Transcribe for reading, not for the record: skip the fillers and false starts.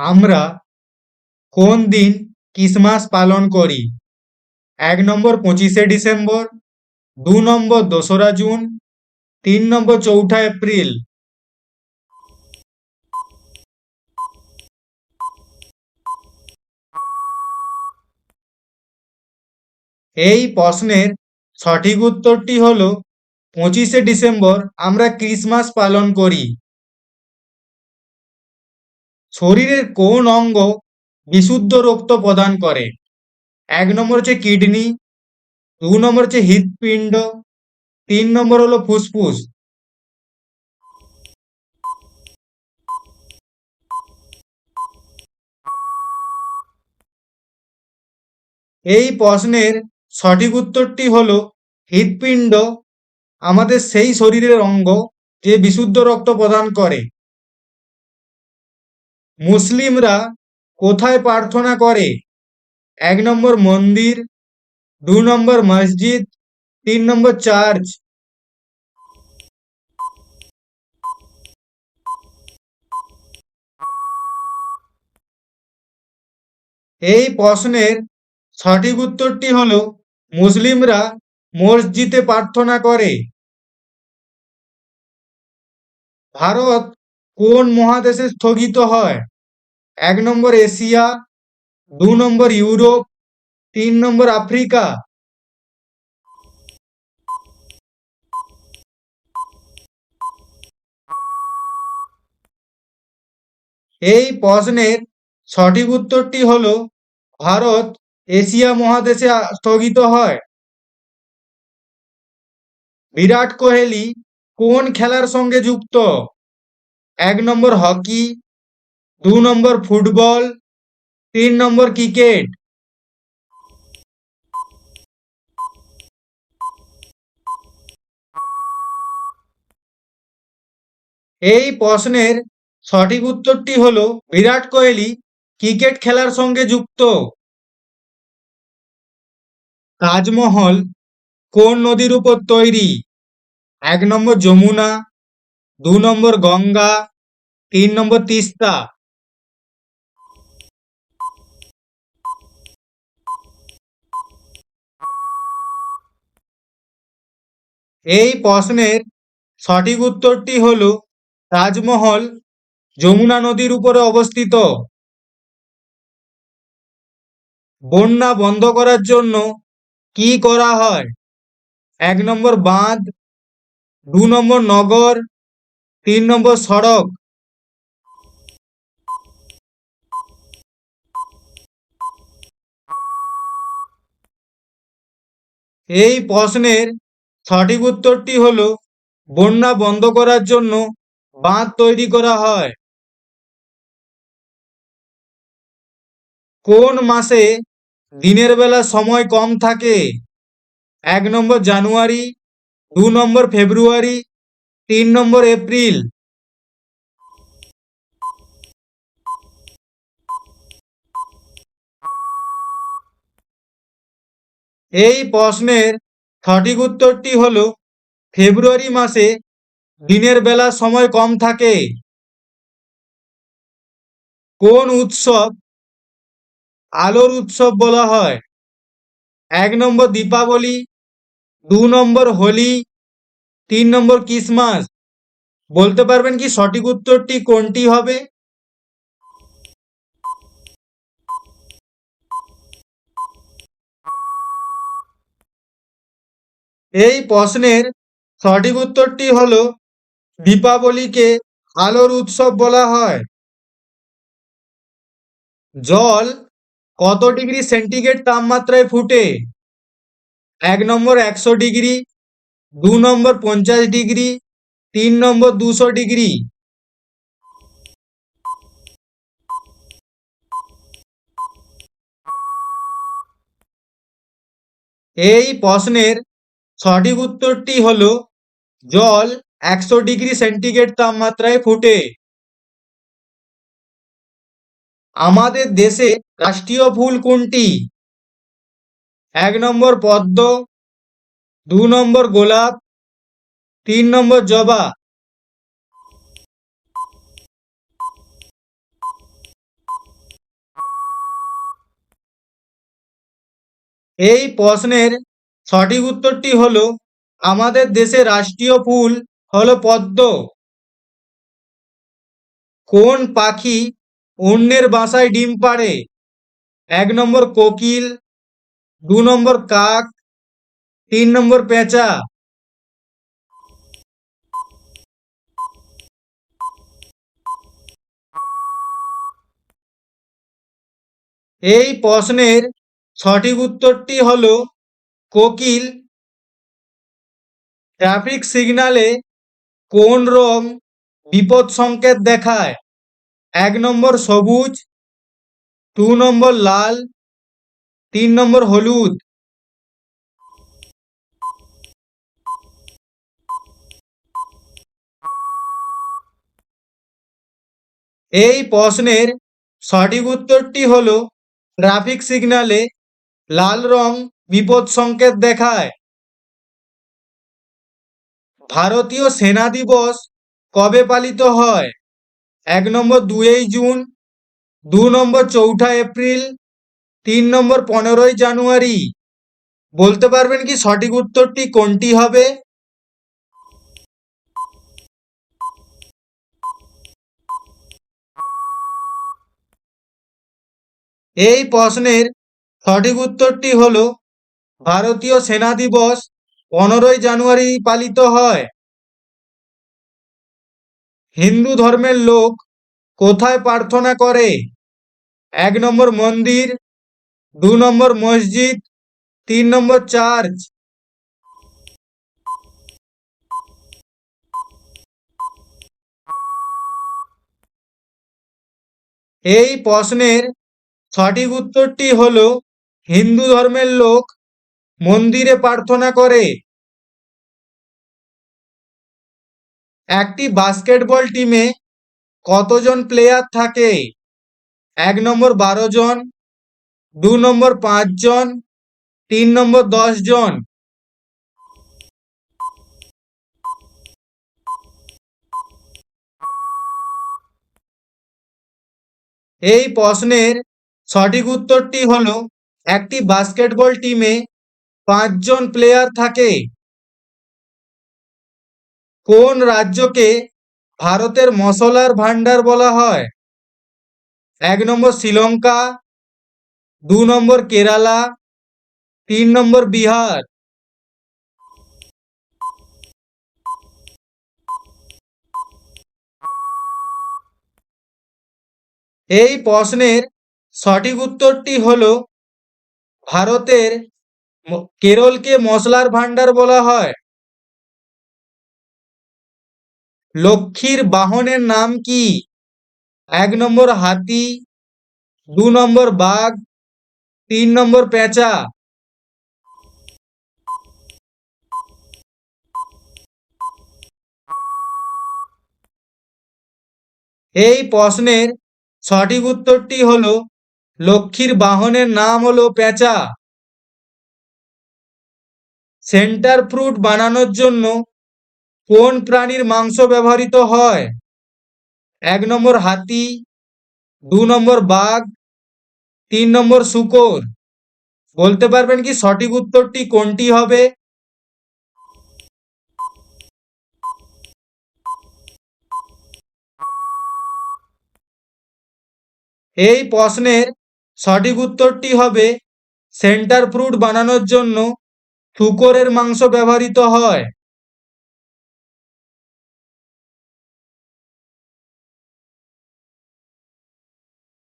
আমরা কোন দিন ক্রিসমাস পালন করি? ১ নম্বর ২৫শে ডিসেম্বর, ২ নম্বর ২রা জুন, ৩ নম্বর ৪ঠা এপ্রিল। এই প্রশ্নের সঠিক উত্তরটি হল ২৫শে ডিসেম্বর আমরা ক্রিসমাস পালন করি। শরীরের কোন অঙ্গ বিশুদ্ধ রক্ত প্রদান করে? ১ নম্বর হচ্ছে কিডনি, ২ নম্বর হচ্ছে হৃৎপিণ্ড, ৩ নম্বর হলো ফুসফুস। এই প্রশ্নের সঠিক উত্তরটি হলো হৃৎপিণ্ড আমাদের সেই শরীরের অঙ্গ যে বিশুদ্ধ রক্ত প্রদান করে। মুসলিমরা কোথায় প্রার্থনা করে? ১ নম্বর মন্দির, ২ নম্বর মসজিদ, ৩ নম্বর চার্চ। এই প্রশ্নের সঠিক উত্তরটি হলো মুসলিমরা মসজিদে প্রার্থনা করে। ভারত কোন মহাদেশে স্থগিত হয়? ১ নম্বর এশিয়া, ২ নম্বর ইউরোপ, ৩ নম্বর আফ্রিকা। এই প্রশ্নের সঠিক উত্তরটি হলো ভারত এশিয়া মহাদেশে স্থগিত হয়। বিরাট কোহলি কোন খেলার সঙ্গে যুক্ত? ১ নম্বর হকি, ২ নম্বর ফুটবল, ৩ নম্বর ক্রিকেট। এই প্রশ্নের সঠিক উত্তরটি হলো বিরাট কোহলি ক্রিকেট খেলার সঙ্গে যুক্ত। তাজমহল কোন নদীর উপর তৈরি? ১ নম্বর যমুনা, ২ নম্বর গঙ্গা, ৩ নম্বর তিস্তা। এই প্রশ্নের সঠিক উত্তরটি হল তাজমহল যমুনা নদীর উপরে অবস্থিত। বন্যা বন্ধ করার জন্য কি করা হয়? ১ নম্বর বাঁধ, ২ নম্বর নগর, ৩ নম্বর সড়ক। এই প্রশ্নের সঠিক উত্তরটি হল বন্যা বন্ধ করার জন্য বাঁধ তৈরি করা হয়। কোন মাসে দিনের বেলা সময় কম থাকে? ১ নম্বর জানুয়ারি, ২ নম্বর ফেব্রুয়ারি, ৩ নম্বর এপ্রিল। এই প্রশ্নের সঠিক উত্তরটি হল ফেব্রুয়ারি মাসে দিনের বেলা সময় কম থাকে। কোন উৎসব আলোর উৎসব বলা হয়? ১ নম্বর দীপাবলি, ২ নম্বর হোলি, ৩ নম্বর ক্রিসমাস। বলতে পারবেন কি সঠিক উত্তরটি কোনটি হবে? এই প্রশ্নের সঠিক উত্তরটি হল দীপাবলিকে আলোর উৎসব বলা হয়। জল কত ডিগ্রি সেন্টিগ্রেড তাপমাত্রায় ফুটে? ১ নম্বর ১০০ ডিগ্রি, ২ নম্বর ৫০ ডিগ্রি, ৩ নম্বর ২০০ ডিগ্রি। এই প্রশ্নের সঠিক উত্তরটি হল জল ১০০ ডিগ্রি সেন্টিগ্রেড তাপমাত্রায় ফুটে। আমাদের দেশে রাষ্ট্রীয় ফুল কোনটি? ১ নম্বর পদ্ম, ২ নম্বর গোলাপ, ৩ নম্বর জবা। এই প্রশ্নের সঠিক উত্তরটি হলো আমাদের দেশের রাষ্ট্রীয় ফুল হলো পদ্ম। কোন পাখি অন্যের বাসায় ডিম পাড়ে? 1 নম্বর কোকিল, 2 নম্বর কাক, 3 নম্বর পেঁচা। এই প্রশ্নের সঠিক উত্তরটি হলো কোকিল। ট্রাফিক সিগন্যালে কোন রং বিপদ সংকেত দেখায়? 1 নম্বর সবুজ, 2 নম্বর লাল, 3 নম্বর হলুদ। এই প্রশ্নের সঠিক উত্তরটি হলো ট্রাফিক সিগন্যালে লাল রং বিপদ সংকেত দেখায়। ভারতীয় সেনা দিবস কবে পালিত হয়? 1 নম্বর 2 জুন, 2 নম্বর 4 এপ্রিল, 3 নম্বর 15 জানুয়ারি। বলতে পারবেন কি সঠিক উত্তরটি কোনটি হবে? এই প্রশ্নের সঠিক উত্তরটি হলো ভারতীয় সেনা দিবস 15 জানুয়ারি পালিত হয়। হিন্দু ধর্মের লোক কোথায় প্রার্থনা করে? 1 নম্বর মন্দির, 2 নম্বর মসজিদ, 3 নম্বর চার্চ। এই প্রশ্নের সঠিক উত্তরটি হলো হিন্দু ধর্মের লোক মন্দিরে প্রার্থনা করে। একটি বাস্কেটবল টিমে কতজন প্লেয়ার থাকে? 1 নম্বর 12 জন, 2 নম্বর 5 জন, 3 নম্বর 10 জন। এই প্রশ্নের সঠিক উত্তরটি হলো একটি বাস্কেটবল টিমে 5 জন প্লেয়ার থাকে। কোন রাজ্যকে ভারতের মশলার ভান্ডার বলা হয়? 1 নম্বর শ্রীলঙ্কা, 2 নম্বর কেরালা, 3 নম্বর বিহার। এই প্রশ্নের সঠিক উত্তরটি হলো ভারতের কেরলকে মশলার ভান্ডার বলা হয়। লক্ষ্মীর বাহনের নাম কি? 1 নম্বর হাতি, 2 নম্বর বাঘ, 3 নম্বর পেঁচা। এই প্রশ্নের সঠিক উত্তরটি হলো লক্ষ্মীর বাহনের নাম হলো পেঁচা। সেন্টার ফ্রুট বানানোর জন্য কোন প্রাণীর মাংস ব্যবহৃত হয়? 1 নম্বর হাতি, 2 নম্বর বাঘ, 3 নম্বর শূকর। বলতে পারবেন কি সঠিক উত্তরটি কোনটি হবে? এই প্রশ্নের সঠিক উত্তরটি হবে সেন্টার ফ্রুট বানানোর জন্য শূকরের মাংস ব্যবহৃত হয়।